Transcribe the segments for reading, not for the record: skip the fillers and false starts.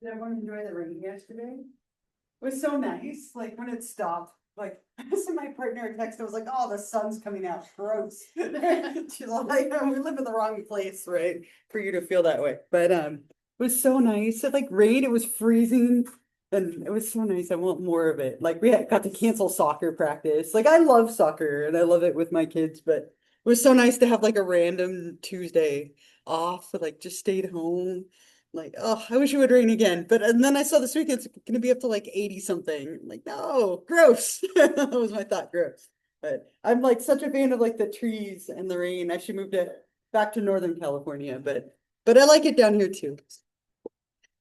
Did everyone enjoy the rain yesterday? It was so nice, like when it stopped, like I sent my partner a text, I was like, oh, the sun's coming out, gross. She's like, oh, we live in the wrong place, right? For you to feel that way. But it was so nice. It like rained, it was freezing. And it was so nice. I want more of it. Like got to cancel soccer practice. Like I love soccer and I love it with my kids, but it was so nice to have like a random Tuesday off, like just stayed home. Like, oh, I wish it would rain again. But and then I saw this weekend it's gonna be up to like 80 something. I'm like, no, gross. That was my thought, gross. But I'm like such a fan of like the trees and the rain. I should move to back to Northern California, but I like it down here too.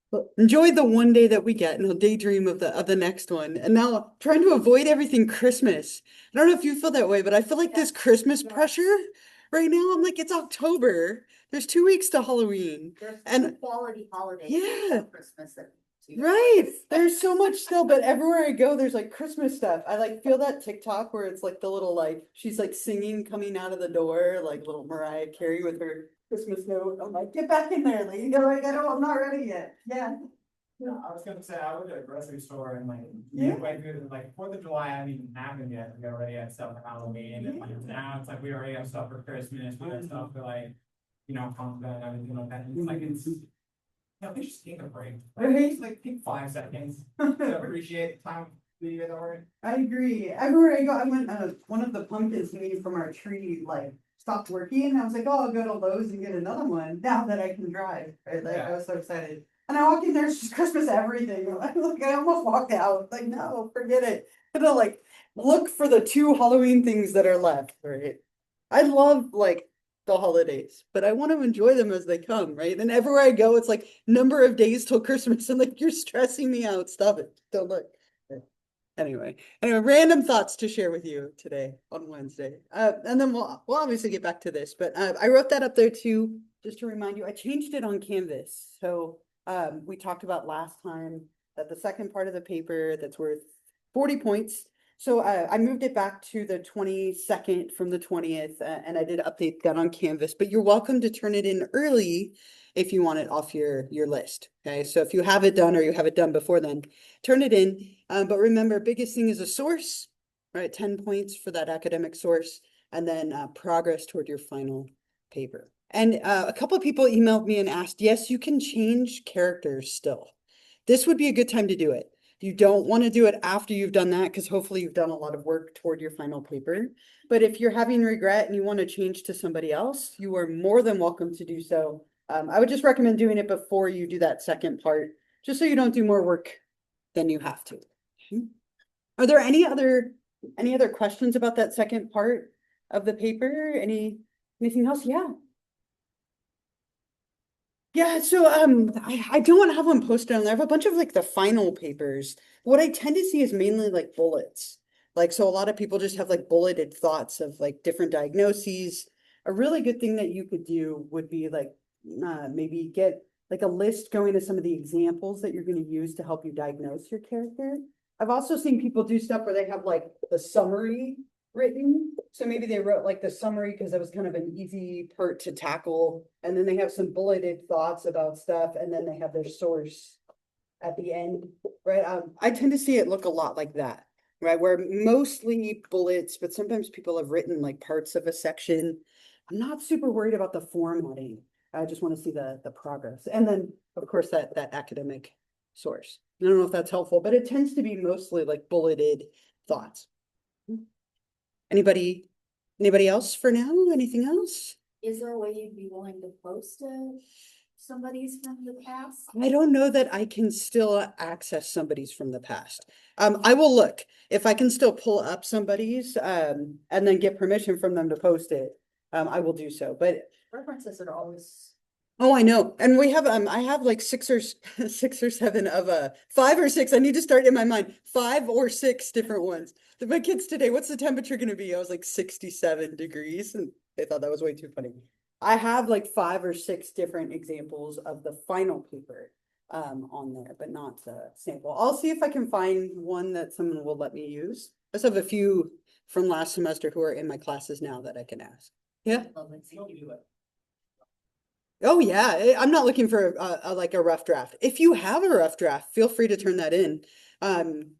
Well, enjoy the one day that we get, and I'll daydream of the next one. And now trying to avoid everything Christmas. I don't know if you feel that way, but I feel like this Christmas pressure right now. I'm like, it's October. There's 2 weeks to Halloween. There's And quality holidays. yeah, Christmas that right. There's so much still, but everywhere I go, there's like Christmas stuff. I like feel that TikTok where it's like the little like she's like singing coming out of the door, like little Mariah Carey with her Christmas note. I'm like, get back in there, lady. They're like, I'm not ready yet. Yeah. No, I was gonna say, I went to a grocery store and like, Yeah. midway through, like, 4th of July, I didn't even happen yet, we already had stuff for Halloween, and like, now it's like, we already have stuff for Christmas, we have stuff for like, Hanukkah and everything like that, and it's like, we just take a break. Like, just like, take 5 seconds to appreciate the time that you guys are in. I agree. Everywhere I go, I went, one of the pumpkins made from our tree, like, stopped working. I was like, oh, I'll go to Lowe's and get another one now that I can drive. Right? Like, I was so excited. And I walk in there, it's just Christmas everything. Like, I almost walked out. Like, no, forget it. I'm gonna like look for the 2 Halloween things that are left, right? I love like the holidays, but I want to enjoy them as they come, right? And everywhere I go, it's like number of days till Christmas. And like, you're stressing me out. Stop it. Don't look. Anyway, random thoughts to share with you today on Wednesday. And then we'll obviously get back to this, but I wrote that up there too, just to remind you, I changed it on Canvas. So we talked about last time that the second part of the paper that's worth 40 points. So I moved it back to the 22nd from the 20th, and I did update that on Canvas, but you're welcome to turn it in early if you want it off your list. Okay, so if you have it done or you have it done before then, turn it in. But remember, biggest thing is a source, right? 10 points for that academic source, and then progress toward your final paper. And a couple of people emailed me and asked, yes, you can change characters still. This would be a good time to do it. You don't want to do it after you've done that, because hopefully you've done a lot of work toward your final paper. But if you're having regret and you want to change to somebody else, you are more than welcome to do so. I would just recommend doing it before you do that second part, just so you don't do more work than you have to. Are there any other questions about that second part of the paper? Anything else? Yeah. Yeah, so I don't have one posted on there. I have a bunch of like the final papers. What I tend to see is mainly like bullets. Like, so a lot of people just have like bulleted thoughts of like different diagnoses. A really good thing that you could do would be like maybe get like a list going to some of the examples that you're going to use to help you diagnose your character. I've also seen people do stuff where they have like the summary written. So maybe they wrote like the summary because that was kind of an easy part to tackle. And then they have some bulleted thoughts about stuff, and then they have their source at the end, right? I tend to see it look a lot like that, right? Where mostly bullets, but sometimes people have written like parts of a section. I'm not super worried about the formatting. I just want to see the progress. And then of course that academic source. I don't know if that's helpful, but it tends to be mostly like bulleted thoughts. Anybody else for now? Anything else? Is there a way you'd be willing to post somebody's from the past? I don't know that I can still access somebody's from the past. I will look if I can still pull up somebody's and then get permission from them to post it. I will do so, but References are always. oh, I know. And we have I have like 6 or 7 of 5 or 6. I need to start in my mind 5 or 6 different ones. My kids today, what's the temperature going to be? I was like 67 degrees, and they thought that was way too funny. I have like 5 or 6 different examples of the final paper on there, but not the sample. I'll see if I can find one that someone will let me use. I just have a few from last semester who are in my classes now that I can ask. Yeah. You don't do it. Oh yeah, I'm not looking for like a rough draft. If you have a rough draft, feel free to turn that in.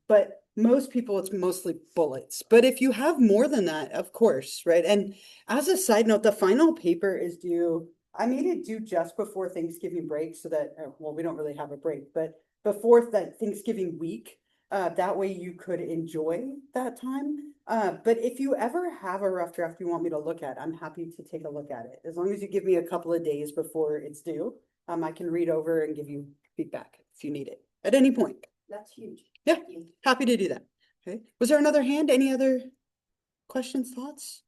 But most people, it's mostly bullets. But if you have more than that, of course, right? And as a side note, the final paper is due. I made it due just before Thanksgiving break, so that well, we don't really have a break, but before that Thanksgiving week, that way you could enjoy that time. But if you ever have a rough draft you want me to look at, I'm happy to take a look at it. As long as you give me a couple of days before it's due, I can read over and give you feedback if you need it at any point. That's huge. Yeah, Thank you. happy to do that. Okay. Was there another hand? Any other questions, thoughts?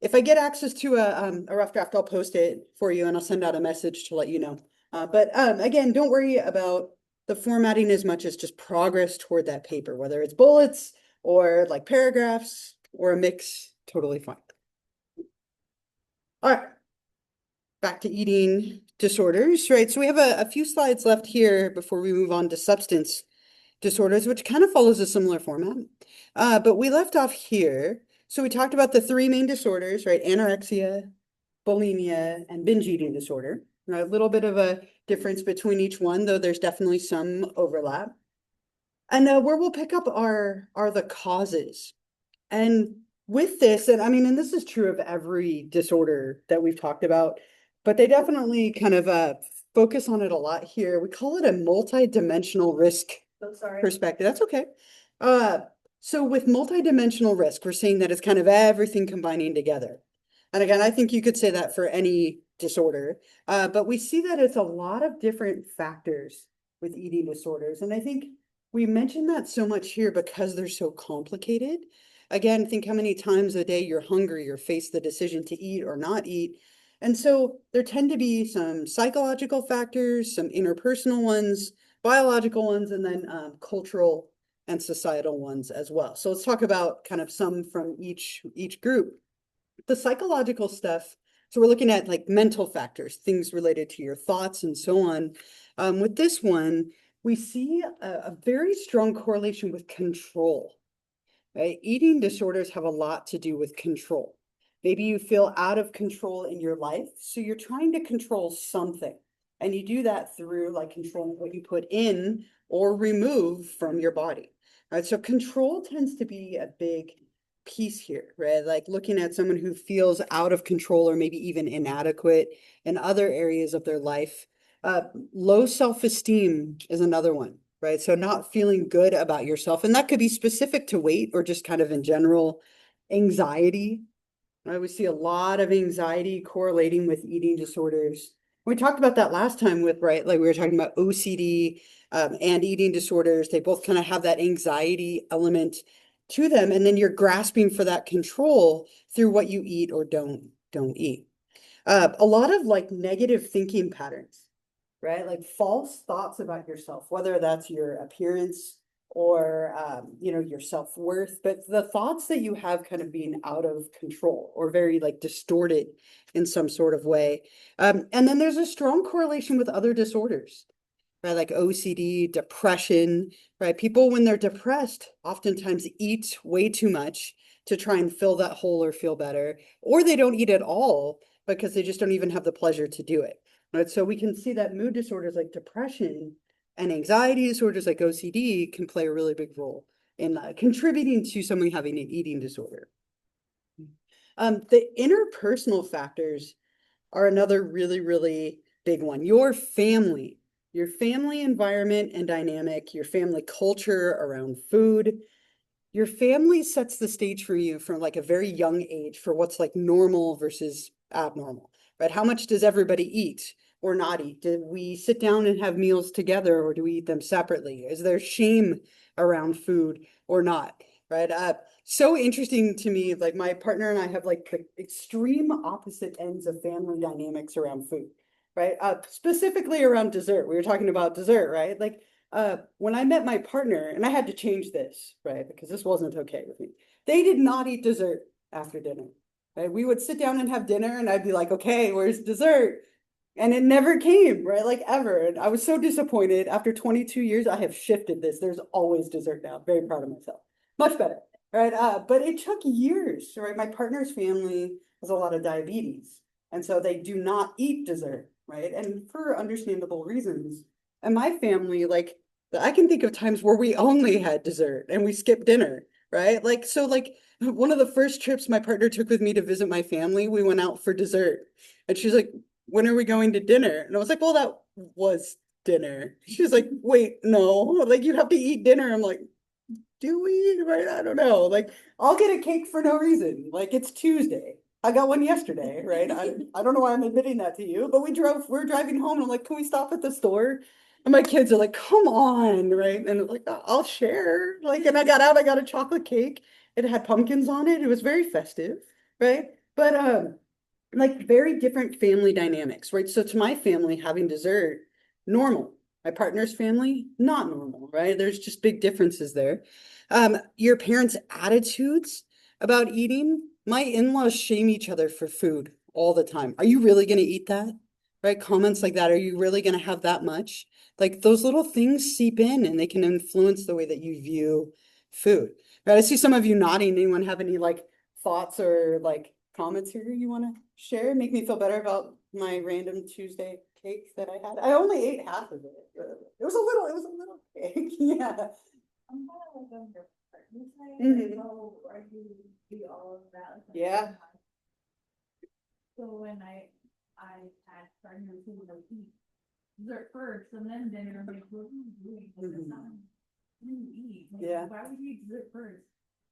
If I get access to a rough draft, I'll post it for you and I'll send out a message to let you know. But again, don't worry about the formatting as much as just progress toward that paper, whether it's bullets or like paragraphs or a mix, totally fine. All right, back to eating disorders, right? So we have a few slides left here before we move on to substance disorders, which kind of follows a similar format. But we left off here. So we talked about the three main disorders, right? Anorexia, bulimia, and binge eating disorder. Right? A little bit of a difference between each one, though there's definitely some overlap. And where we'll pick up are the causes. And with this, and I mean, and this is true of every disorder that we've talked about, but they definitely kind of focus on it a lot here. We call it a multi-dimensional risk So sorry. perspective. That's okay. So with multi-dimensional risk, we're saying that it's kind of everything combining together. And again, I think you could say that for any disorder, but we see that it's a lot of different factors with eating disorders. And I think we mention that so much here because they're so complicated. Again, think how many times a day you're hungry or face the decision to eat or not eat. And so there tend to be some psychological factors, some interpersonal ones, biological ones, and then cultural and societal ones as well. So let's talk about kind of some from each group. The psychological stuff, so we're looking at like mental factors, things related to your thoughts and so on. With this one, we see a very strong correlation with control. Right? Eating disorders have a lot to do with control. Maybe you feel out of control in your life, so you're trying to control something. And you do that through like controlling what you put in or remove from your body. Right? So control tends to be a big piece here, right? Like looking at someone who feels out of control or maybe even inadequate in other areas of their life. Low self-esteem is another one, right? So not feeling good about yourself. And that could be specific to weight or just kind of in general anxiety. Right? We see a lot of anxiety correlating with eating disorders. We talked about that last time with, right, like we were talking about OCD and eating disorders. They both kind of have that anxiety element to them. And then you're grasping for that control through what you eat or don't eat. A lot of like negative thinking patterns, right? Like false thoughts about yourself, whether that's your appearance or your self-worth, but the thoughts that you have kind of being out of control or very like distorted in some sort of way. And then there's a strong correlation with other disorders, right? Like OCD, depression, right? People, when they're depressed, oftentimes eat way too much to try and fill that hole or feel better, or they don't eat at all because they just don't even have the pleasure to do it. Right? So we can see that mood disorders like depression and anxiety disorders like OCD can play a really big role in contributing to someone having an eating disorder. The interpersonal factors are another really, really big one. Your family environment and dynamic, your family culture around food, your family sets the stage for you from like a very young age for what's like normal versus abnormal, right? How much does everybody eat or not eat? Do we sit down and have meals together or do we eat them separately? Is there shame around food or not, right? So interesting to me, like my partner and I have like the extreme opposite ends of family dynamics around food, right? Specifically around dessert. We were talking about dessert, right? Like when I met my partner, and I had to change this, right? Because this wasn't okay with me. They did not eat dessert after dinner. Right? We would sit down and have dinner, and I'd be like, okay, where's dessert? And it never came, right? Like ever. And I was so disappointed. After 22 years, I have shifted this. There's always dessert now. Very proud of myself. Much better, right? But it took years, right? My partner's family has a lot of diabetes. And so they do not eat dessert. right? And for understandable reasons. And my family, like, I can think of times where we only had dessert and we skipped dinner, right? Like, so like one of the first trips my partner took with me to visit my family, we went out for dessert. And she's like, when are we going to dinner? And I was like, well, that was dinner. She's like, wait, no, like you have to eat dinner. I'm like, do we? Right? I don't know. Like, I'll get a cake for no reason. Like, it's Tuesday. I got one yesterday, right? I don't know why I'm admitting that to you, but we're driving home and I'm like, can we stop at the store? And my kids are like, come on, right? And I'm like, I'll share. Like, and I got out, I got a chocolate cake. It had pumpkins on it. It was very festive, right? But like very different family dynamics, right? So to my family, having dessert, normal. My partner's family, not normal, right? There's just big differences there. Your parents' attitudes about eating, my in-laws shame each other for food all the time. Are you really going to eat that? Right? Comments like that. Are you really going to have that much? Like those little things seep in and they can influence the way that you view food. Right? I see some of you nodding. Anyone have any like thoughts or like comments here you want to share? Make me feel better about my random Tuesday cake that I had. I only ate half of it. It was a little cake. Yeah. I'm kind of like on your partner's side, Mhm. so are you do all of that? Like, Yeah. So when I had partners who would like eat dessert first and then dinner, I'm like, what are you doing? Like, that's not what you eat. Like, Yeah. why would you eat dessert first?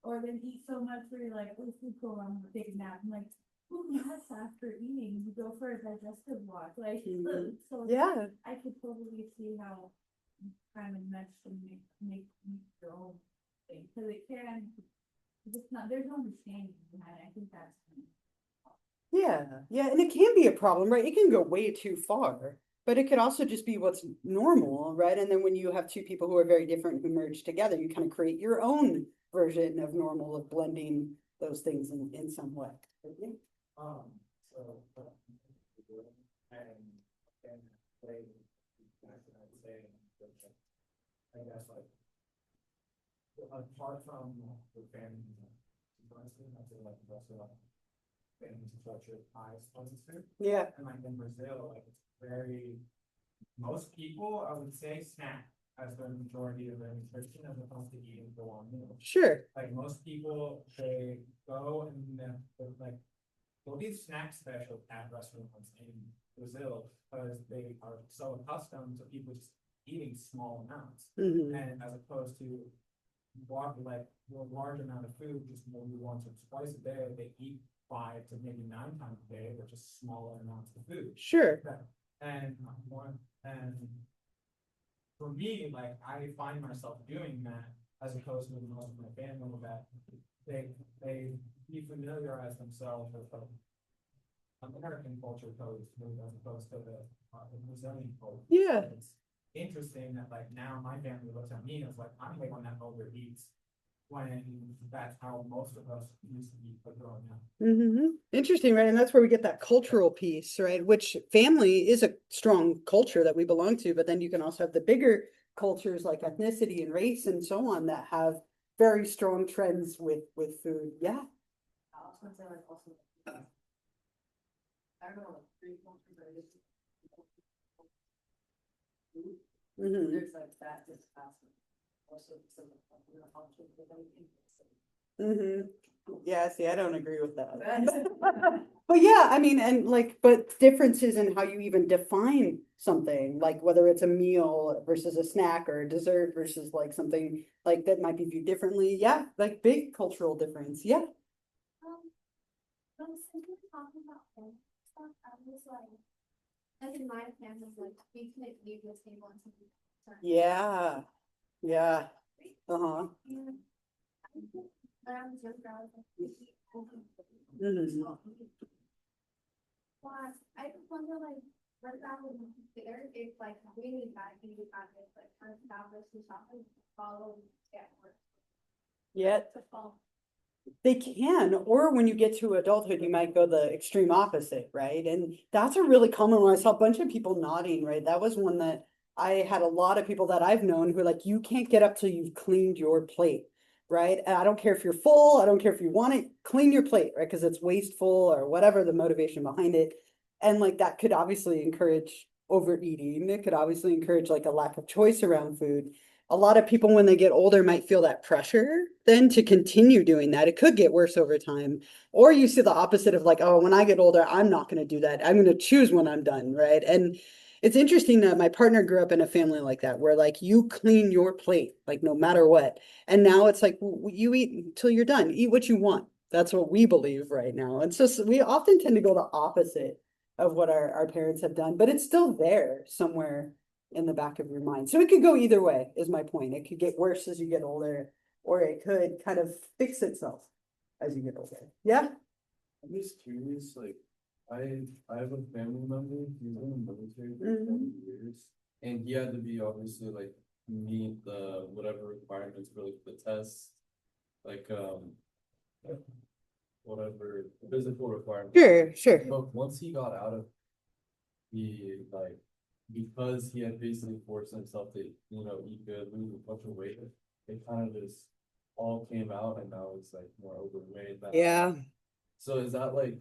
Or then eat so much where you're like, oh, it's too cool, I'm gonna take a nap. I'm like, oh, yes, after eating, you go for a digestive walk. Like, so Yeah. I could totally see how you kind of mesh and make your own thing. Because it can, it's not, there's no understanding behind it. I think that's. Yeah. Yeah. And it can be a problem, right? It can go way too far, but it could also just be what's normal, right? And then when you have two people who are very different who merge together, you kind of create your own version of normal, of blending those things in some way. Yeah. So, and they, I'd say, I guess like, apart from the family, I feel like the rest of families culture ties towards food. Yeah. And like in Brazil, like it's very, most people, I would say, snack as the majority of their nutrition as opposed to eating for one meal. Sure. Like most people, they go and like, there'll be snack special at restaurants in Brazil because they are so accustomed to people just eating small amounts. Mhm. And as opposed to like a large amount of food, just maybe once or twice a day, they eat 5 to maybe 9 times a day, but just smaller amounts of food. Sure. And for me, like I find myself doing that as opposed to most of my family that they familiarize themselves with the American culture codes as opposed to the Brazilian culture. Yeah. It's interesting that like now my family looks at me as like I'm the one that overeats when that's how most of us used to eat growing up. Mm-hmm. Interesting, right? And that's where we get that cultural piece, right? Which family is a strong culture that we belong to, but then you can also have the bigger cultures like ethnicity and race and so on that have very strong trends with food. Yeah. I was gonna say like also. I don't know, like three cultures are just. Mm-hmm. There's like that discussion. Also, some of the culture that I think. Mm-hmm. Yeah, see, I don't agree with that. But yeah, I mean, and like, but differences in how you even define something, like whether it's a meal versus a snack or a dessert versus like something like that might be viewed differently. Yeah, like big cultural difference. Yeah. When Cindy was talking about family stuff, I was like, as in my family, like, we couldn't leave the table until we. Yeah. Yeah. Uh-huh. And I think when I was younger, I was like, we eat over. Mhm. But I just wonder, like, what that would consider if, like, we need that, we need that, like, establish the something, follow, get work. Yeah. To follow. They can, or when you get to adulthood, you might go the extreme opposite, right? And that's a really common one. I saw a bunch of people nodding, right? That was one that I had a lot of people that I've known who are like, you can't get up till you've cleaned your plate, right? And I don't care if you're full, I don't care if you want it, clean your plate, right? Because it's wasteful or whatever the motivation behind it. And like that could obviously encourage overeating. It could obviously encourage like a lack of choice around food. A lot of people, when they get older, might feel that pressure then to continue doing that. It could get worse over time. Or you see the opposite of like, oh, when I get older, I'm not going to do that. I'm going to choose when I'm done, right? And it's interesting that my partner grew up in a family like that, where like you clean your plate, like no matter what. And now it's like you eat until you're done. Eat what you want. That's what we believe right now. And so we often tend to go the opposite of what our parents have done, but it's still there somewhere in the back of your mind. So it could go either way, is my point. It could get worse as you get older, or it could kind of fix itself as you get older. Yeah. I'm just curious, like, I have a family member, he's in the military for 20 years, and he had to be obviously like meet the whatever requirements for like the tests, like whatever physical requirements. Sure. But once he got out of the like, because he had basically forced himself to, you know, eat good, lose a bunch of weight, it kind of just all came out, and now it's like more overweight. Yeah. So is that like,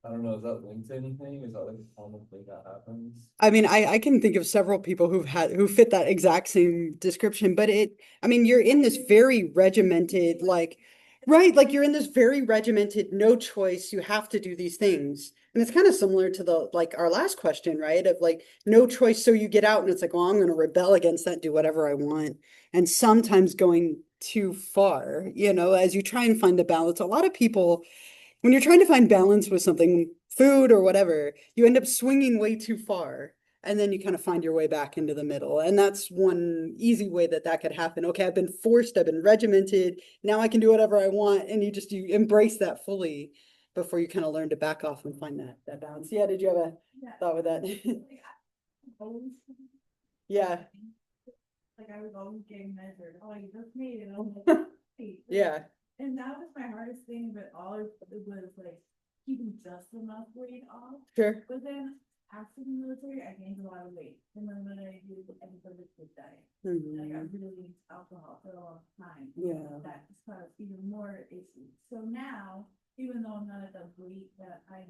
I don't know, is that linked to anything? Is that like a common thing that happens? I mean, I can think of several people who fit that exact same description, but I mean, you're in this very regimented, like, right, like you're in this very regimented, no choice, you have to do these things. And it's kind of similar to the, like our last question, right? Of like, no choice. So you get out and it's like, well, I'm going to rebel against that, do whatever I want. And sometimes going too far, you know, as you try and find the balance. A lot of people, when you're trying to find balance with something, food or whatever, you end up swinging way too far. And then you kind of find your way back into the middle. And that's one easy way that could happen. Okay, I've been forced, I've been regimented. Now I can do whatever I want. And you embrace that fully before you kind of learn to back off and find that balance. Yeah, did you have a thought with that? Yeah. Like I was always getting measured. Oh, you just made it. I was like, "Hey." Yeah. And that was my hardest thing, but all it was like keeping just enough weight off. Sure. But then after the military, I gained a lot of weight. And then when I did the liquid diet, I got really into alcohol for a long time. Yeah. That just caused even more issues. So now, even though I'm not at the weight that I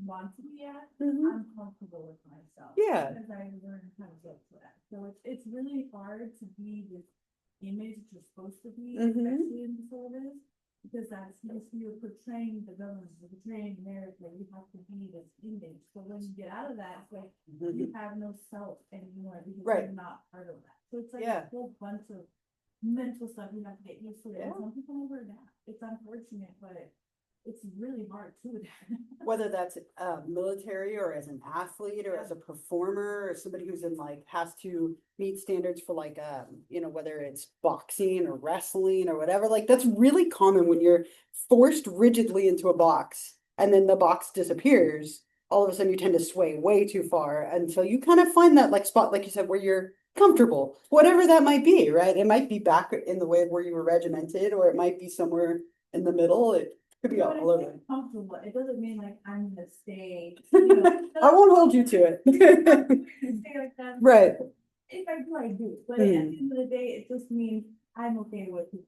want to be at, I'm comfortable with myself. Yeah. Because I learned how to get to that. So it's really hard to be this image that you're supposed to be, especially in disorders, because that's just you're portraying the government, you're portraying America, you have to be this image. So when you get out of that, it's like you have no self anymore because you're not part of that. So it's like a whole bunch of mental stuff you have to get used to. And some people never adapt. It's unfortunate, but it's really hard to adapt. Whether that's military or as an athlete or as a performer or somebody who's in like has to meet standards for like you know, whether it's boxing or wrestling or whatever, like that's really common when you're forced rigidly into a box and then the box disappears. All of a sudden you tend to sway way too far until you kind of find that like spot, like you said, where you're comfortable, whatever that might be, right? It might be back in the way where you were regimented, or it might be somewhere in the middle. It could be all over. Comfortable. It doesn't mean like I'm gonna stay. I won't hold you to it. Stay like that. Right. If I do, I do. But at the end of the day, it just means I'm okay with it.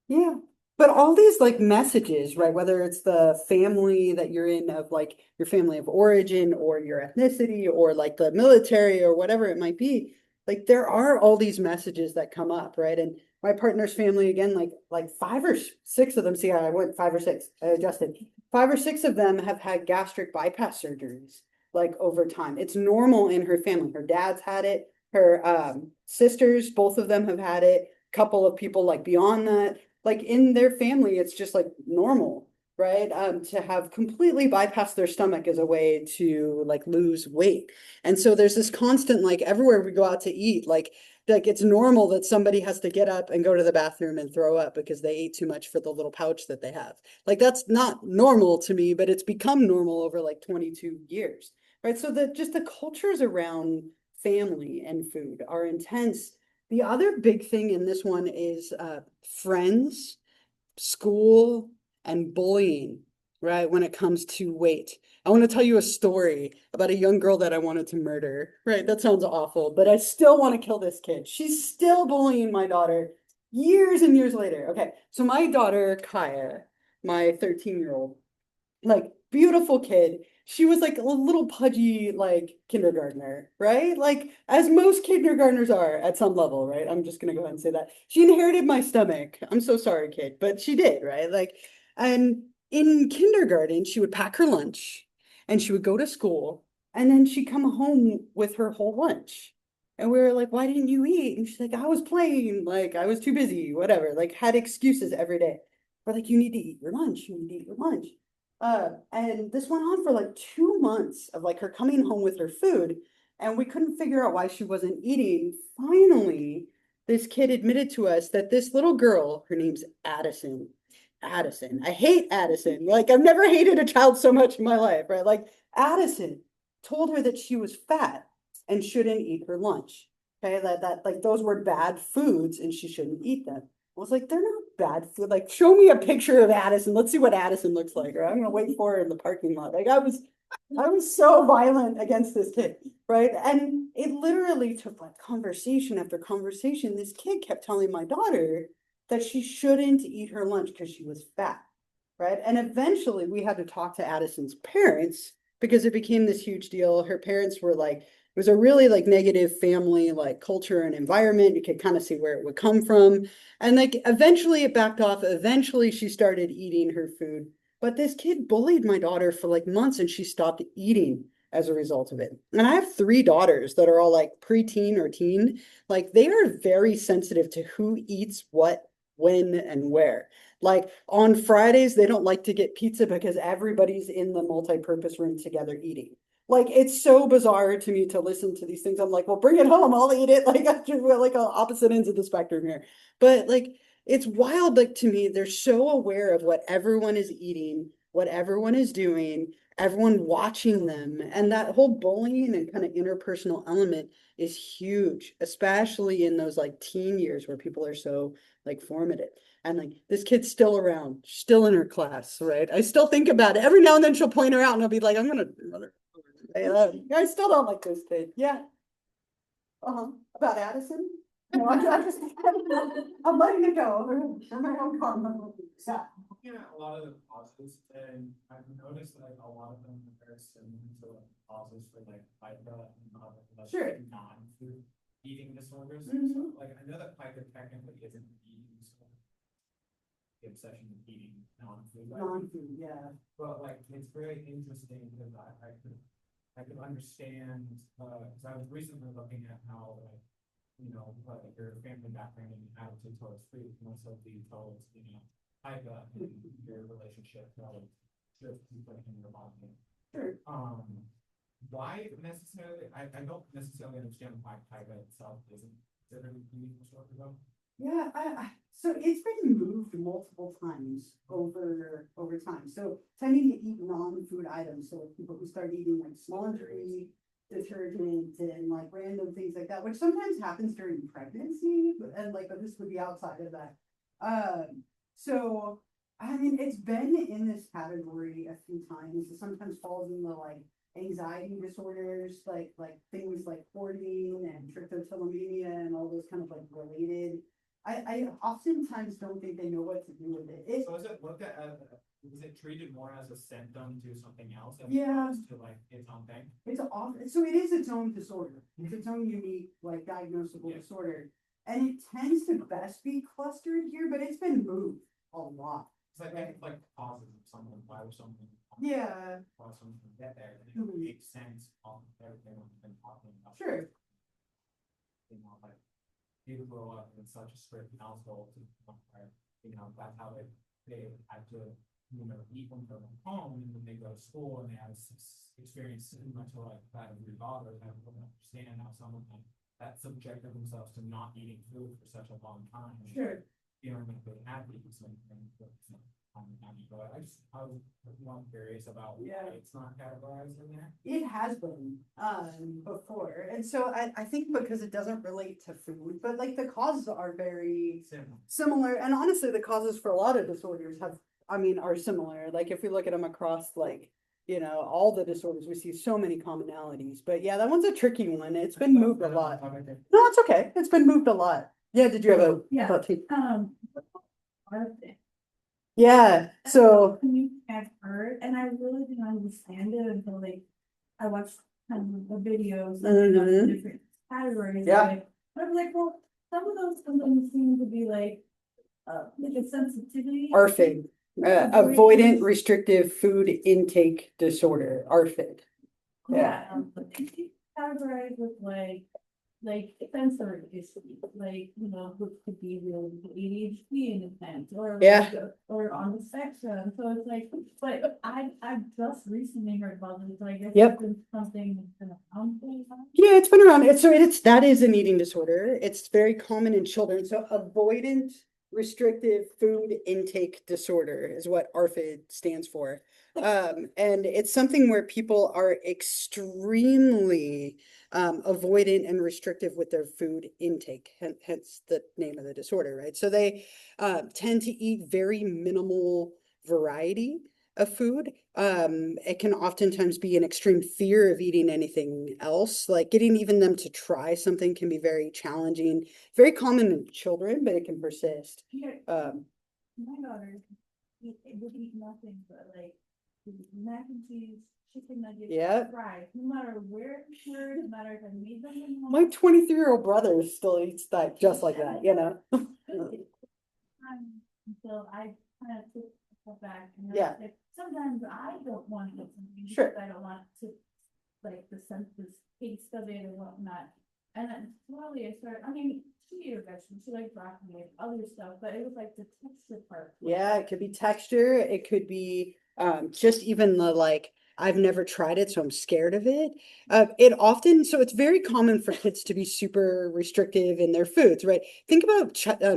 Yeah. But all these like messages, right? Whether it's the family that you're in of like your family of origin or your ethnicity or like the military or whatever it might be, like there are all these messages that come up, right? And my partner's family, again, like 5 or 6 of them, see, I went 5 or 6, I adjusted. 5 or 6 of them have had gastric bypass surgeries, like over time. It's normal in her family. Her dad's had it, her sisters, both of them have had it, couple of people like beyond that, like in their family, it's just like normal, right? To have completely bypassed their stomach as a way to like lose weight. And so there's this constant, like everywhere we go out to eat, like it's normal that somebody has to get up and go to the bathroom and throw up because they ate too much for the little pouch that they have. Like that's not normal to me, but it's become normal over like 22 years, right? So just the cultures around family and food are intense. The other big thing in this one is friends, school, and bullying, right? When it comes to weight. I want to tell you a story about a young girl that I wanted to murder, right? That sounds awful, but I still want to kill this kid. She's still bullying my daughter years and years later. Okay, so my daughter, Kaya, my 13-year-old, like beautiful kid. she was like a little pudgy, like kindergartner, right? Like as most kindergartners are at some level, right? I'm just gonna go ahead and say that. She inherited my stomach. I'm so sorry, kid, but she did, right? Like, and in kindergarten, she would pack her lunch and she would go to school and then she'd come home with her whole lunch. And we were like, why didn't you eat? And she's like, I was playing, like I was too busy, whatever, like had excuses every day. We're like, you need to eat your lunch. You need to eat your lunch. And this went on for like 2 months of like her coming home with her food, and we couldn't figure out why she wasn't eating. Finally, this kid admitted to us that this little girl, her name's Addison. Addison. I hate Addison. Like I've never hated a child so much in my life, right? Like Addison told her that she was fat and shouldn't eat her lunch. Okay, that like those were bad foods and she shouldn't eat them. I was like, they're not bad food. Like, show me a picture of Addison. Let's see what Addison looks like. Or I'm gonna wait for her in the parking lot. Like I was so violent against this kid, right? And it literally took like conversation after conversation. This kid kept telling my daughter that she shouldn't eat her lunch because she was fat, right? And eventually we had to talk to Addison's parents because it became this huge deal. Her parents were like, it was a really like negative family like culture and environment. You could kind of see where it would come from. And like eventually it backed off. Eventually she started eating her food. But this kid bullied my daughter for like months and she stopped eating as a result of it. And I have 3 daughters that are all like preteen or teen. Like they are very sensitive to who eats what, when, and where. Like on Fridays, they don't like to get pizza because everybody's in the multi-purpose room together eating. Like it's so bizarre to me to listen to these things. I'm like, well, bring it home, I'll eat it. Like we're like on opposite ends of the spectrum here. But like it's wild, like to me, they're so aware of what everyone is eating, what everyone is doing, everyone watching them. And that whole bullying and kind of interpersonal element is huge, especially in those like teen years where people are so like formative. And like this kid's still around, still in her class, right? I still think about it. Every now and then she'll point her out and I'll be like, I'm gonna I still don't like this kid. Yeah. About Addison? No, I just, I'm letting it go. For my own karma. Yeah. Looking at a lot of the causes, and I've noticed like a lot of them are similar to like causes for like FICA and other like Sure. non-food eating disorders. Mhm. So like I know that FICA technically isn't an eating disorder. The obsession with eating non-food. Non-food, yeah. But like it's very interesting because I could understand because I was recently looking at how like like your family background and attitude towards food can also be towards FICA and your relationship towards people in your body. Sure. Why necessarily? I don't necessarily understand why FICA itself isn't considered an eating disorder though. Yeah, so it's been moved multiple times over time. So tending to eat non-food items, so people who start eating like laundry, detergent, and like random things like that, which sometimes happens during pregnancy, and like, but this would be outside of that. So I mean, it's been in this category a few times. It sometimes falls in the like anxiety disorders, like things like hoarding and trichotillomania and all those kind of like related. I oftentimes don't think they know what to do with it. So is it looked at as is it treated more as a symptom to something else as Yeah. opposed to like its own thing? It's so it is its own disorder. It's its own unique, like diagnosable Yeah. disorder. And it tends to best be clustered here, but it's been moved a lot. It's like maybe like causes of something, why would something Yeah, why something get there, and it would Mhm. make sense on everything we've been talking about. sure. Like people grow up in such a strict household to the point where, that's how they had to, eat when they're home, and when they go to school and they have experience similar to like that of your daughter, I don't understand how someone that subjected themselves to not eating food for such a long time. Sure. Feeling like they had to eat something, but I was more curious about Yeah. why it's not categorized in there. It has been before. And so I think because it doesn't relate to food, but like the causes are very similar. And honestly, the causes for a lot of disorders are similar. Like if we look at them across like, all the disorders, we see so many commonalities. But yeah, that one's a tricky one. It's been moved a lot. No, it's okay. It's been moved a lot. Yeah, did you have a Yeah. thought too? Part of it Yeah, so, I've heard, and I really didn't understand it until like, I watched kind of the videos of the Mhm. different categories of Yeah. it. But I was like, well, some of those symptoms seem to be like a sensitivity. ARFID, avoidant restrictive food intake disorder, ARFID. Yeah, but they get categorized with like sensory issues, like, which could be really ADHD in a sense, or Yeah. or on the spectrum, so it's like, but I've just recently heard about this, so I guess Yep. it's been something that's been around for a while. Yeah, it's been around. That is an eating disorder. It's very common in children. So avoidant restrictive food intake disorder is what ARFID stands for. And it's something where people are extremely avoidant and restrictive with their food intake, hence the name of the disorder, right? So they tend to eat very minimal variety of food. It can oftentimes be an extreme fear of eating anything else. Like getting even them to try something can be very challenging, very common in children, but it can persist. Yeah, Um, my daughter would eat nothing but like mac and cheese, chicken nuggets, Yeah. fries, no matter where it's were, no matter if I made them at home. my 23-year-old brother still eats that just like that, you know? Until I kind of took a step back and Yeah. realized, like, sometimes I don't want to get something Sure. because I don't want to, like, the sense, the taste of it and whatnot. And then slowly I started, I mean, she ate vegetables, she liked broccoli and other stuff, but it was like the texture part. Yeah, it could be texture. It could be just even the like, I've never tried it, so I'm scared of it. So it's very common for kids to be super restrictive in their foods, right? Think about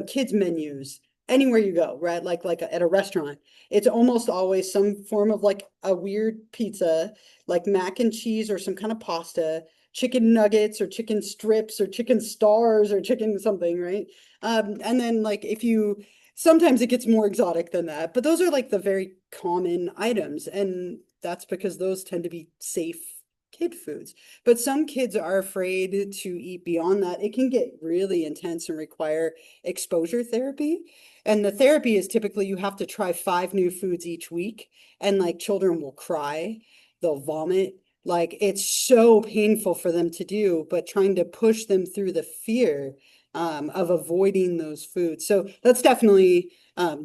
kids' menus anywhere you go, right? Like at a restaurant, it's almost always some form of like a weird pizza, like mac and cheese or some kind of pasta, chicken nuggets or chicken strips or chicken stars or chicken something, right? And then like if you sometimes it gets more exotic than that, but those are like the very common items. And that's because those tend to be safe kid foods. But some kids are afraid to eat beyond that. It can get really intense and require exposure therapy. And the therapy is typically you have to try 5 new foods each week. And like children will cry, they'll vomit. Like it's so painful for them to do, but trying to push them through the fear of avoiding those foods. So that's definitely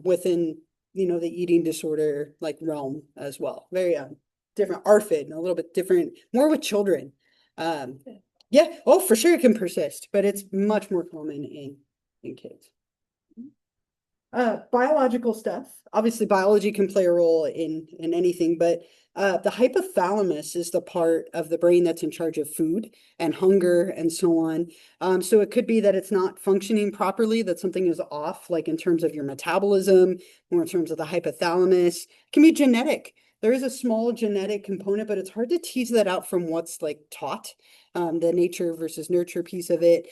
within, the eating disorder like realm as well. Very different ARFID, a little bit different, more with children. Yeah, oh, for sure it can persist, but it's much more common in kids. Biological stuff. Obviously, biology can play a role in anything, but the hypothalamus is the part of the brain that's in charge of food and hunger and so on. So it could be that it's not functioning properly, that something is off, like in terms of your metabolism or in terms of the hypothalamus. It can be genetic. There is a small genetic component, but it's hard to tease that out from what's like taught, the nature versus nurture piece of it.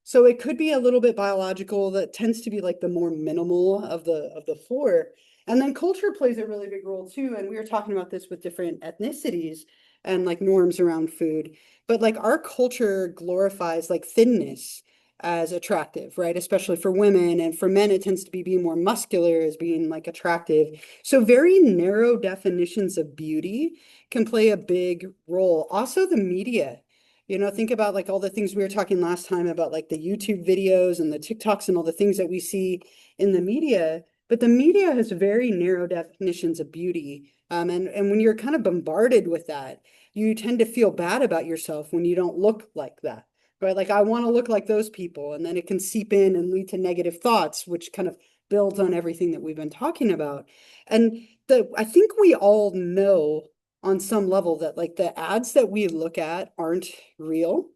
So it could be a little bit biological. That tends to be like the more minimal of the four. And then culture plays a really big role too. And we were talking about this with different ethnicities and like norms around food. But like our culture glorifies like thinness as attractive, right? Especially for women. And for men, it tends to be being more muscular as being like attractive. So very narrow definitions of beauty can play a big role. Also the media. Think about like all the things we were talking last time about like the YouTube videos and the TikToks and all the things that we see in the media. But the media has very narrow definitions of beauty. And when you're kind of bombarded with that, you tend to feel bad about yourself when you don't look like that. Right? Like I want to look like those people. And then it can seep in and lead to negative thoughts, which kind of builds on everything that we've been talking about. And I think we all know on some level that like the ads that we look at aren't real.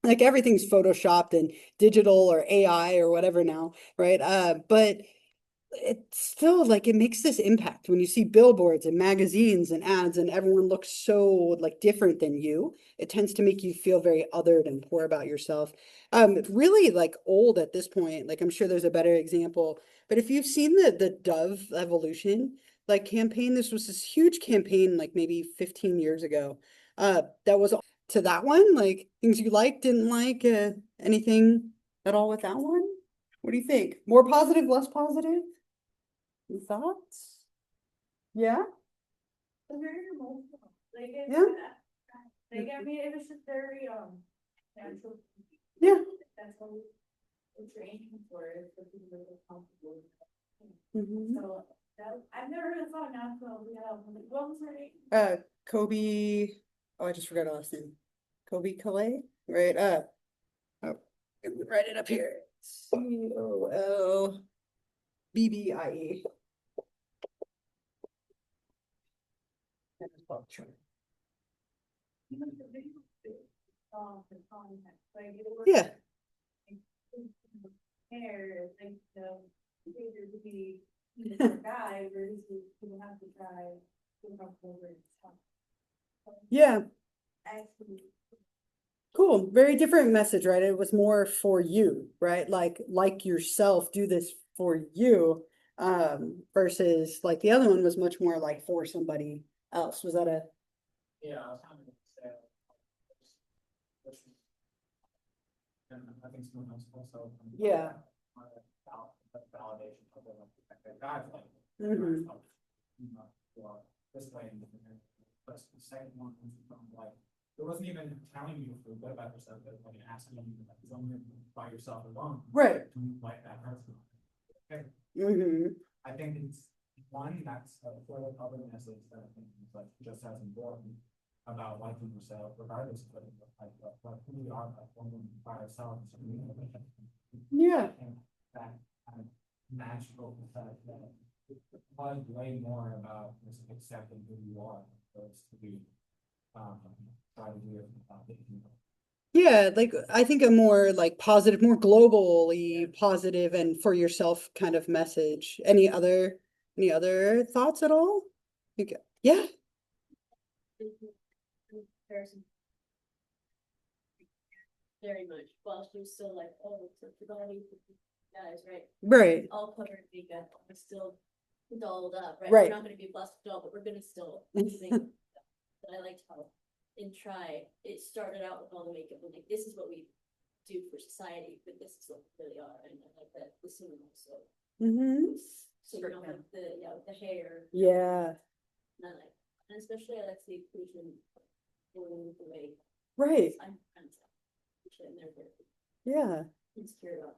Like everything's photoshopped and digital or AI or whatever now, right? But it's still like it makes this impact when you see billboards and magazines and ads and everyone looks so like different than you. It tends to make you feel very othered and poor about yourself. Really like old at this point. Like I'm sure there's a better example, but if you've seen the Dove evolution like campaign, this was this huge campaign like maybe 15 years ago. That was to that one, like things you liked, didn't like, anything at all with that one? What do you think? More positive, less positive? Thoughts? Yeah? They're very emotional. They get, Yeah. they get me, it was just very, natural. Yeah. That's what we're training for, is for people to feel comfortable. Mhm. So, that, I've never heard of song now, so we have, what was her name? Kobe, oh, I just forgot her last name. Kobe Calais, right? Oh, let me write it up here. COLBBIE. Even the video, the context, like, it was. Yeah. Hair, like, behavior to be, a guy, versus you have to try, to come over and stuff. Yeah, Actually, cool. Very different message, right? It was more for you, right? Like yourself, do this for you. Versus like the other one was much more like for somebody else. Was that a Yeah, I was kind of say. And I think someone else also. Yeah. Validation of the guys like. Mhm. You know, well, this way. But the second one was from like, it wasn't even telling you to feel good about yourself, but when it asking you like, something by yourself alone. Right. Do you like that person? Okay. Mhm. I think it's one that's for the other message that I think is like just as important about liking yourself, regardless of what who we are, like one by ourselves. Yeah. And that kind of magical effect that it was way more about just accepting who you are, opposed to be trying to do it without thinking about it. Yeah, like I think a more like positive, more globally positive and for yourself kind of message. Any other thoughts at all? Yeah. Comparison. Very much, while she was still like, oh, it's a body, guys, right? Right. All covered in makeup, we're still dolled up, right? Right. We're not gonna be plastic doll, but we're gonna still do things. But I liked how in Try, it started out with all the makeup and like, this is what we do for society, but this is what we really are, and I like that the scene also. Mm-hmm. So you know, like the hair, Yeah. and I like, and especially I like the inclusion in the way. Right. I'm kind of, and they're very Yeah. insecure about.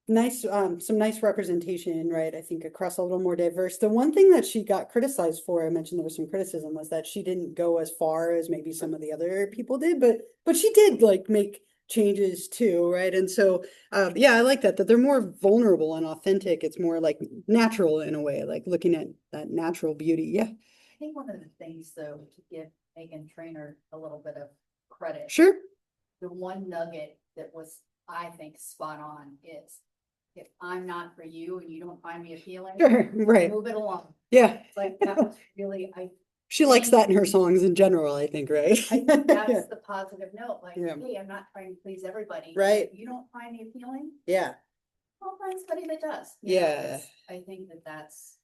Nice, some nice representation, right? I think across a little more diverse. The one thing that she got criticized for, I mentioned there was some criticism, was that she didn't go as far as maybe some of the other people did, but she did like make changes too, right? And so, yeah, I like that they're more vulnerable and authentic. It's more like natural in a way, like looking at that natural beauty. Yeah, I think one of the things, though, to give Megan Trainor a little bit of credit, sure. the one nugget that was, I think, spot on is, if I'm not for you and you don't find me appealing, Sure, right. move it along. Yeah, Like, that was really, she likes that in her songs in general, I think, right? I think Yeah. that's the positive note, like, Yeah. hey, I'm not trying to please everybody. Right. If you don't find me appealing, Yeah. I'll find somebody that does. You know, Yeah. it's- I think that's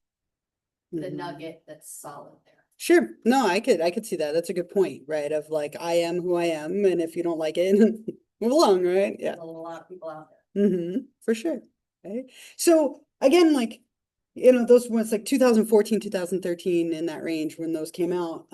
the Mhm. nugget that's solid there. Sure. No, I could see that. That's a good point, right? Of like, I am who I am, and if you don't like it, move along, right? Yeah. There's a lot of people out there. Mm-hmm. For sure. Right. So again, like, you know, those ones like 2014, 2013 in that range when those came out.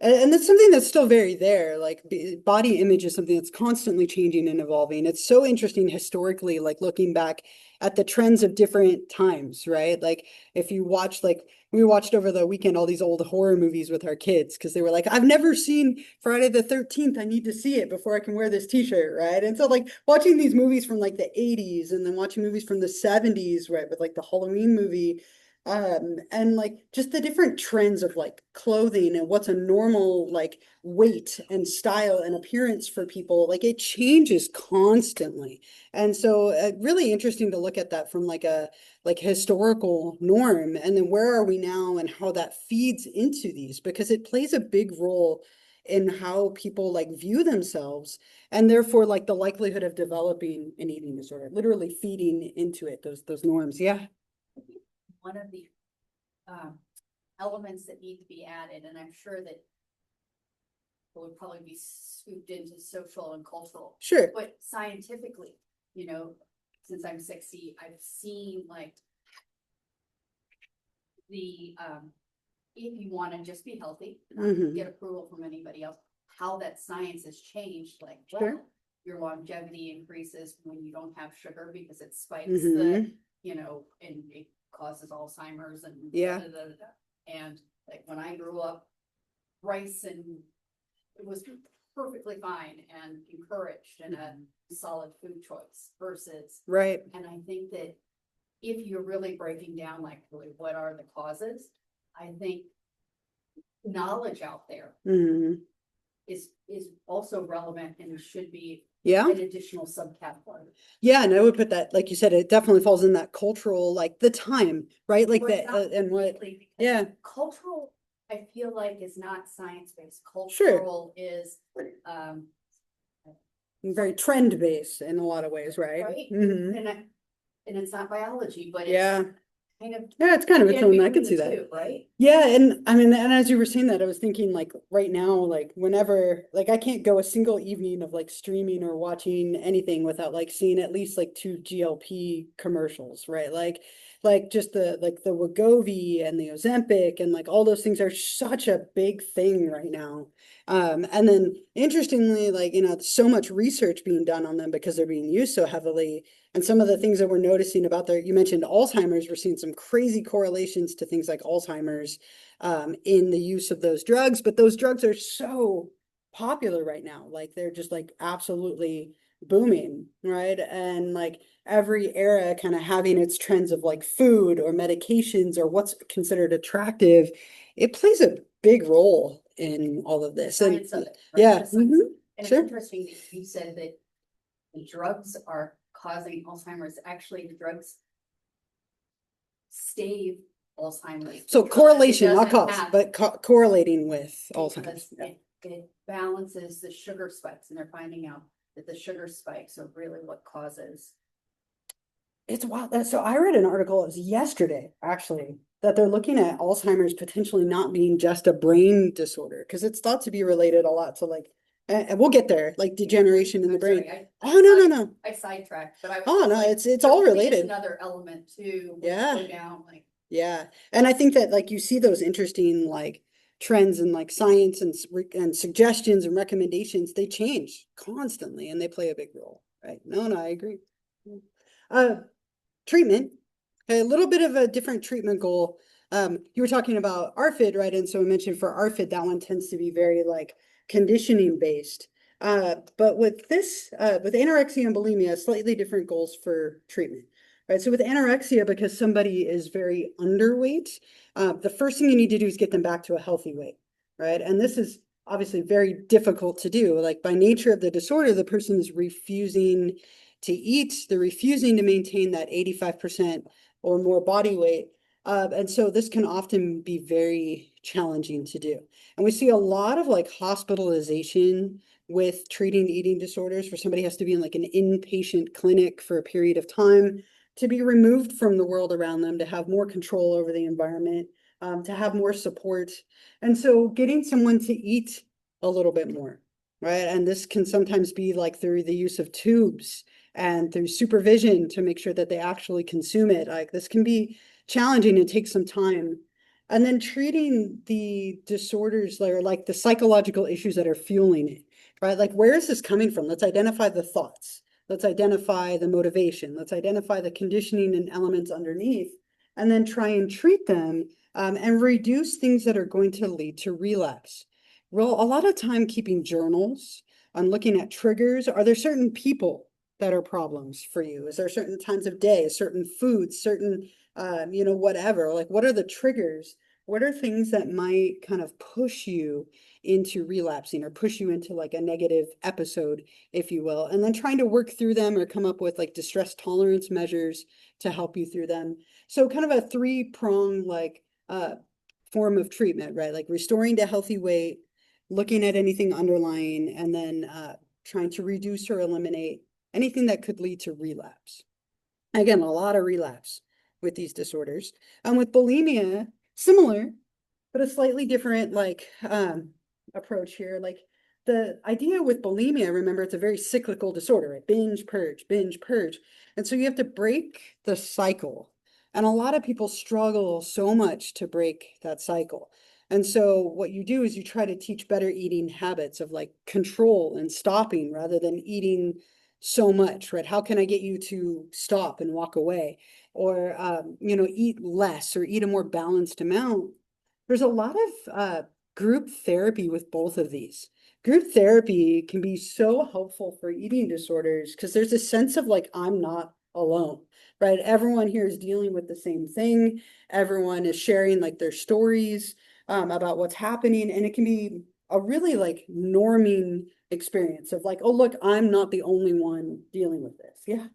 And that's something that's still very there. Like body image is something that's constantly changing and evolving. It's so interesting historically, like looking back at the trends of different times, right? Like if you watch, like we watched over the weekend all these old horror movies with our kids because they were like, I've never seen Friday the 13th. I need to see it before I can wear this t-shirt, right? And so like watching these movies from like the 80s and then watching movies from the 70s, right, with like the Halloween movie, and like just the different trends of like clothing and what's a normal like weight and style and appearance for people, like it changes constantly. And so really interesting to look at that from like a historical norm, and then where are we now and how that feeds into these, because it plays a big role in how people like view themselves, and therefore like the likelihood of developing an eating disorder, literally feeding into it, those norms. Yeah. One of the elements that need to be added, and I'm sure that would probably be scooped into social and cultural, Sure. but scientifically, you know, since I'm 60, I've seen like the, if you wanna just be healthy, Mhm. not get approval from anybody else, how that science has changed, like, Sure. well, your longevity increases when you don't have sugar because it spikes Mhm. the, you know, and it causes Alzheimer's and. Yeah. da. And like when I grew up, rice and it was perfectly fine and encouraged and a solid food choice versus, Right. and I think that if you're really breaking down like really what are the causes, I think knowledge out there Mhm. is also relevant and should be Yeah. an additional subcategory. Yeah, and I would put that, like you said, it definitely falls in that cultural, like the time, right? Like But the, not and what, completely, because yeah, cultural, I feel like is not science-based. Sure. Cultural is, very trend-based in a lot of ways, right? right? Mhm. And it's not biology, but Yeah. it's kind of. Yeah, it's kind of its in own, I between could the see that. two, right? Yeah, and I mean, and as you were saying that, I was thinking like right now, like whenever, like I can't go a single evening of like streaming or watching anything without like seeing at least like 2 GLP commercials, right? Like just the Wegovy and the Ozempic and like all those things are such a big thing right now. And then interestingly, like, you know, so much research being done on them because they're being used so heavily. And some of the things that we're noticing about there, you mentioned Alzheimer's, we're seeing some crazy correlations to things like Alzheimer's in the use of those drugs, but those drugs are so popular right now. Like they're just like absolutely booming, right? And like every era kind of having its trends of like food or medications or what's considered attractive, it plays a big role in all of this. And Science of it, right? yeah, The science. mhm, And it's sure. interesting that you said that the drugs are causing Alzheimer's. Actually, the drugs stave Alzheimer's. So because it correlation, not doesn't cause, have- but correlating with Alzheimer's. because it balances the sugar spikes, and they're finding out that the sugar spikes are really what causes. It's wild. So I read an article, it was yesterday, actually, that they're looking at Alzheimer's potentially not being just a brain disorder, because it's thought to be related a lot to like, and we'll get there, like degeneration in the I'm brain. sorry, Oh, no. I sidetracked, but I was. Oh, just no, like, it's all there really is related. Another element too. when you Yeah. Go down, like. Yeah. And I think that like you see those interesting like trends in like science and suggestions and recommendations, they change constantly and they play a big role, right? No, I agree. Treatment, a little bit of a different treatment goal. You were talking about ARFID, right? And so I mentioned for ARFID, that one tends to be very like conditioning based. But with this, with anorexia and bulimia, slightly different goals for treatment, right? So with anorexia, because somebody is very underweight, the first thing you need to do is get them back to a healthy weight, right? And this is obviously very difficult to do. Like by nature of the disorder, the person is refusing to eat, they're refusing to maintain that 85% or more body weight. And so this can often be very challenging to do. And we see a lot of like hospitalization with treating eating disorders where somebody has to be in like an inpatient clinic for a period of time to be removed from the world around them, to have more control over the environment, to have more support. And so getting someone to eat a little bit more, right? And this can sometimes be like through the use of tubes and through supervision to make sure that they actually consume it. Like this can be challenging and take some time. And then treating the disorders that are like the psychological issues that are fueling it, right? Like where is this coming from? Let's identify the thoughts. Let's identify the motivation. Let's identify the conditioning and elements underneath, and then try and treat them and reduce things that are going to lead to relapse. Well, a lot of time keeping journals on looking at triggers. Are there certain people that are problems for you? Is there certain times of day, certain foods, certain, whatever, like what are the triggers? What are things that might kind of push you into relapsing or push you into like a negative episode, if you will, and then trying to work through them or come up with like distress tolerance measures to help you through them. So kind of a three-pronged like form of treatment, right? Like restoring to healthy weight, looking at anything underlying, and then trying to reduce or eliminate anything that could lead to relapse. Again, a lot of relapse with these disorders. And with bulimia, similar, but a slightly different like approach here. Like the idea with bulimia, remember, it's a very cyclical disorder, right? Binge, purge, binge, purge. And so you have to break the cycle And a lot of people struggle so much to break that cycle. And so what you do is you try to teach better eating habits of like control and stopping rather than eating so much, right? How can I get you to stop and walk away? Or, eat less or eat a more balanced amount. There's a lot of group therapy with both of these. Group therapy can be so helpful for eating disorders because there's a sense of like, I'm not alone, right? Everyone here is dealing with the same thing. Everyone is sharing like their stories about what's happening. And it can be a really like norming experience of like, oh, look, I'm not the only one dealing with this. Yeah.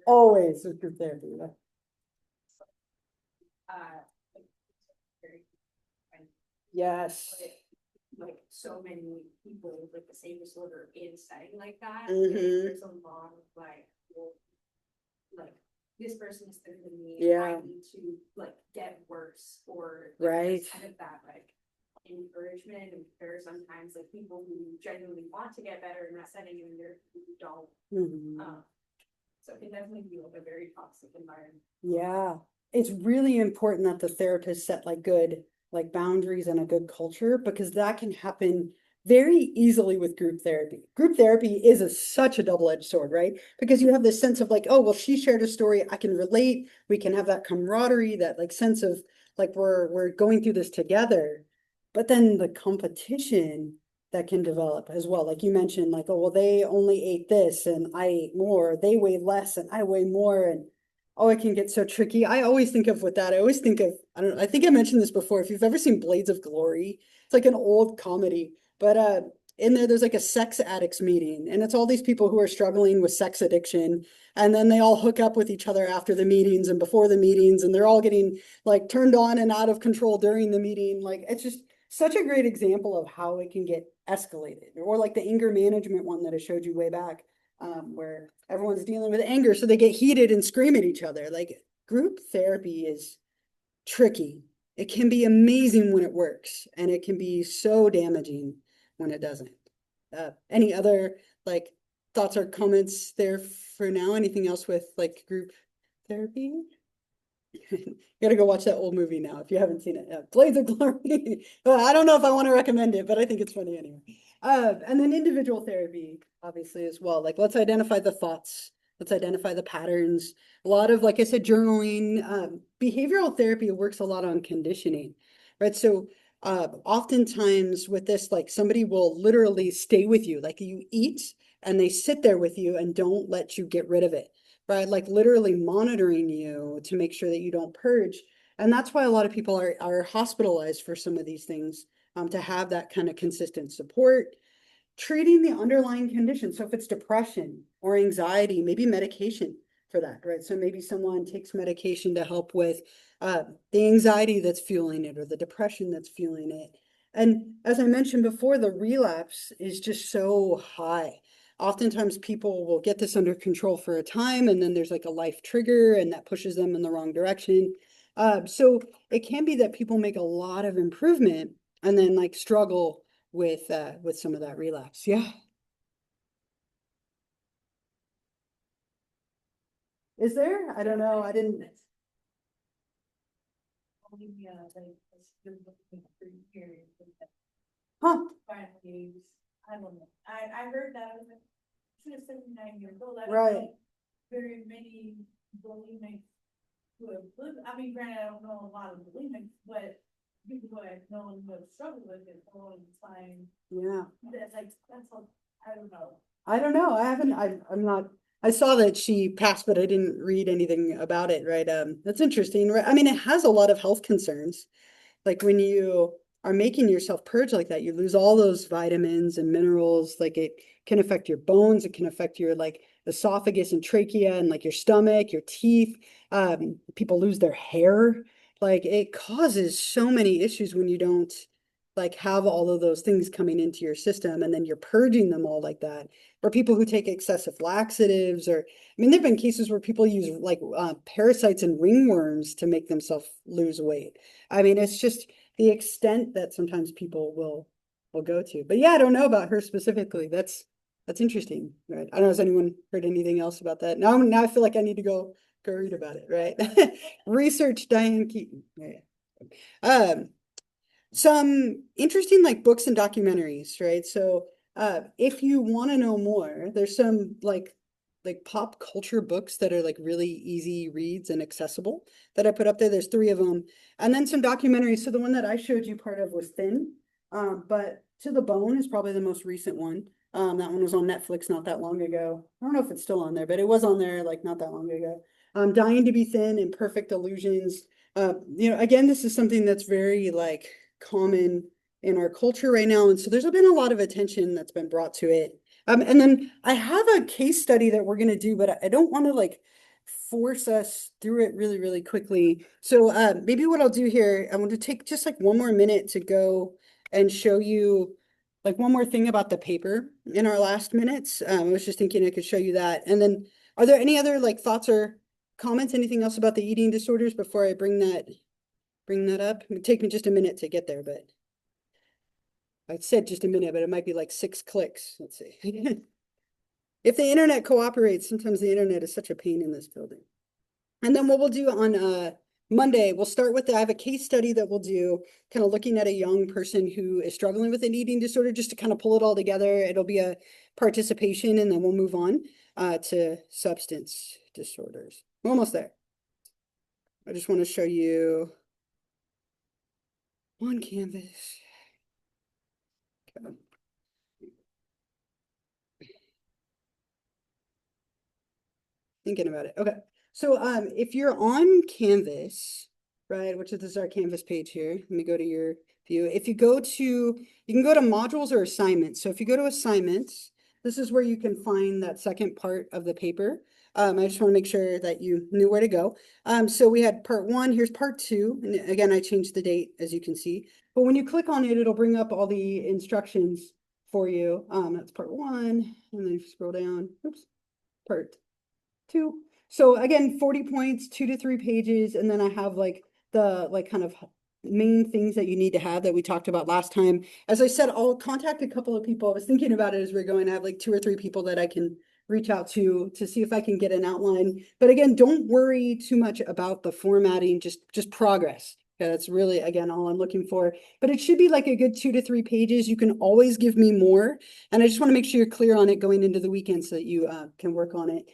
Always with group therapy. Yeah. Yes. Like so many people with the same disorder inside like that. Mhm. There's a lot of like, well, like this person is better than me. Yeah. I need to like get worse or like, Right. there's kind of that like encouragement and there are sometimes like people who genuinely want to get better in that setting and there who don't. Mhm. So it can definitely be like a very toxic environment. Yeah, it's really important that the therapist set like good like boundaries and a good culture because that can happen very easily with group therapy. Group therapy is such a double-edged sword, right? Because you have this sense of like, oh, well, she shared a story, I can relate. We can have that camaraderie, that like sense of like we're going through this together. But then the competition that can develop as well. Like you mentioned, like, oh, well, they only ate this and I ate more. They weigh less and I weigh more. And oh, it can get so tricky. I always think of with that, I always think of, I don't know, I think I mentioned this before. If you've ever seen Blades of Glory, it's like an old comedy, but in there's like a sex addicts meeting, and it's all these people who are struggling with sex addiction, and then they all hook up with each other after the meetings and before the meetings, and they're all getting like turned on and out of control during the meeting. Like it's just such a great example of how it can get escalated, or like the anger management one that I showed you way back. Where everyone's dealing with anger, so they get heated and scream at each other. Like group therapy is tricky. It can be amazing when it works, and it can be so damaging when it doesn't. Any other like thoughts or comments there for now? Anything else with like group therapy? You gotta go watch that old movie now if you haven't seen it. Blades of Glory. I don't know if I want to recommend it, but I think it's funny anyway. And then individual therapy, obviously, as well. Like, let's identify the thoughts. Let's identify the patterns. A lot of, like I said, journaling. Behavioral therapy works a lot on conditioning, right? So oftentimes with this, like somebody will literally stay with you. Like you eat and they sit there with you and don't let you get rid of it, right? Like literally monitoring you to make sure that you don't purge. And that's why a lot of people are hospitalized for some of these things, to have that kind of consistent support. Treating the underlying condition. So if it's depression or anxiety, maybe medication for that, right? So maybe someone takes medication to help with the anxiety that's fueling it or the depression that's fueling it. And as I mentioned before, the relapse is just so high. Oftentimes people will get this under control for a time and then there's like a life trigger and that pushes them in the wrong direction. So it can be that people make a lot of improvement and then like struggle with some of that relapse. Yeah. Is there? I don't know. I didn't. Huh. Finally, I don't know. I heard that I was like, she was 79 years old. I don't Right. know very many bulimics who have lived. I mean, granted, I don't know a lot of bulimics, but people who I've known who have struggled with it for a long time. Yeah. That's like, that's all, I don't know. I don't know. I haven't, I'm not, I saw that she passed, but I didn't read anything about it, right? That's interesting, right? I mean, it has a lot of health concerns. Like when you are making yourself purge like that, you lose all those vitamins and minerals. Like it can affect your bones. It can affect your like esophagus and trachea and like your stomach, your teeth. People lose their hair. Like it causes so many issues when you don't like have all of those things coming into your system and then you're purging them all like that. Or people who take excessive laxatives, or I mean, there've been cases where people use like parasites and ringworms to make themselves lose weight. I mean, it's just the extent that sometimes people will go to. But yeah, I don't know about her specifically. That's That's interesting, right? I don't know, has anyone heard anything else about that? Now I feel like I need to go read about it, right? Research Diane Keaton. Right. Some interesting like books and documentaries, right? So if you want to know more, there's some like pop culture books that are like really easy reads and accessible that I put up there. There's 3 of them. And then some documentaries. So the one that I showed you part of was Thin, but To the Bone is probably the most recent one. That one was on Netflix not that long ago. I don't know if it's still on there, but it was on there like not that long ago. Dying to Be Thin and Perfect Illusions. Again, this is something that's very like common in our culture right now. And so there's been a lot of attention that's been brought to it. And then I have a case study that we're going to do, but I don't want to like force us through it really, really quickly. So maybe what I'll do here, I want to take just like one more minute to go and show you like one more thing about the paper in our last minutes. I was just thinking I could show you that. And then are there any other like thoughts or comments, anything else about the eating disorders before I bring that up? It would take me just a minute to get there, but I said just a minute, but it might be like 6 clicks. Let's see. If the internet cooperates, sometimes the internet is such a pain in this building. And then what we'll do on Monday, we'll start with I have a case study that we'll do, kind of looking at a young person who is struggling with an eating disorder, just to kind of pull it all together. It'll be a participation, and then we'll move on to substance disorders. We're almost there. I just want to show you on Canvas. Okay. Thinking about it. Okay. So if you're on Canvas, right, which is this is our Canvas page here. Let me go to your view. If you go to, you can go to modules or assignments. So if you go to assignments, this is where you can find that second part of the paper. I just want to make sure that you knew where to go. So we had part 1, here's part 2. And again, I changed the date, as you can see. But when you click on it, it'll bring up all the instructions for you. That's part 1, and then you scroll down, oops, part 2. So again, 40 points, 2 to 3 pages. And then I have like the kind of main things that you need to have that we talked about last time. As I said, I'll contact a couple of people. I was thinking about it as we're going to have like 2 or 3 people that I can reach out to see if I can get an outline. But again, don't worry too much about the formatting, just progress. Okay, that's really, again, all I'm looking for. But it should be like a good 2 to 3 pages. You can always give me more. And I just want to make sure you're clear on it going into the weekend so that you can work on it.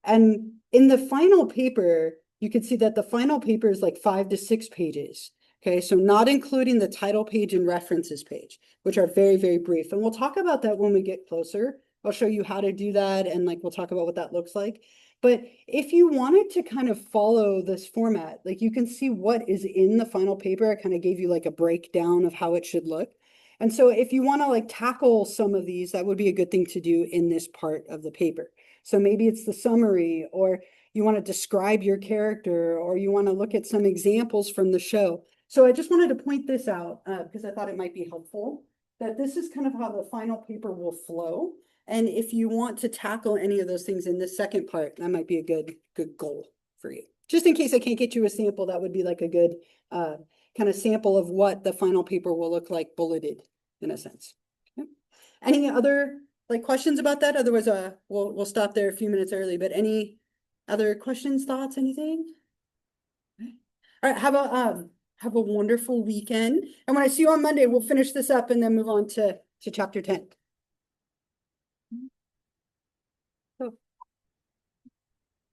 And in the final paper, you can see that the final paper is like 5 to 6 pages. Okay, so not including the title page and references page, which are very, very brief. And we'll talk about that when we get closer. I'll show you how to do that, and like we'll talk about what that looks like. But if you wanted to kind of follow this format, like you can see what is in the final paper. I kind of gave you like a breakdown of how it should look. And so if you want to like tackle some of these, that would be a good thing to do in this part of the paper. So maybe it's the summary, or you want to describe your character, or you want to look at some examples from the show. So I just wanted to point this out because I thought it might be helpful, that this is kind of how the final paper will flow. And if you want to tackle any of those things in this second part, that might be a good goal for you. Just in case I can't get you a sample, that would be like a good kind of sample of what the final paper will look like bulleted in a sense. Okay. Any other like questions about that? Otherwise, we'll stop there a few minutes early, but any other questions, thoughts, anything? Okay. All right, have a wonderful weekend. And when I see you on Monday, we'll finish this up and then move on to chapter 10.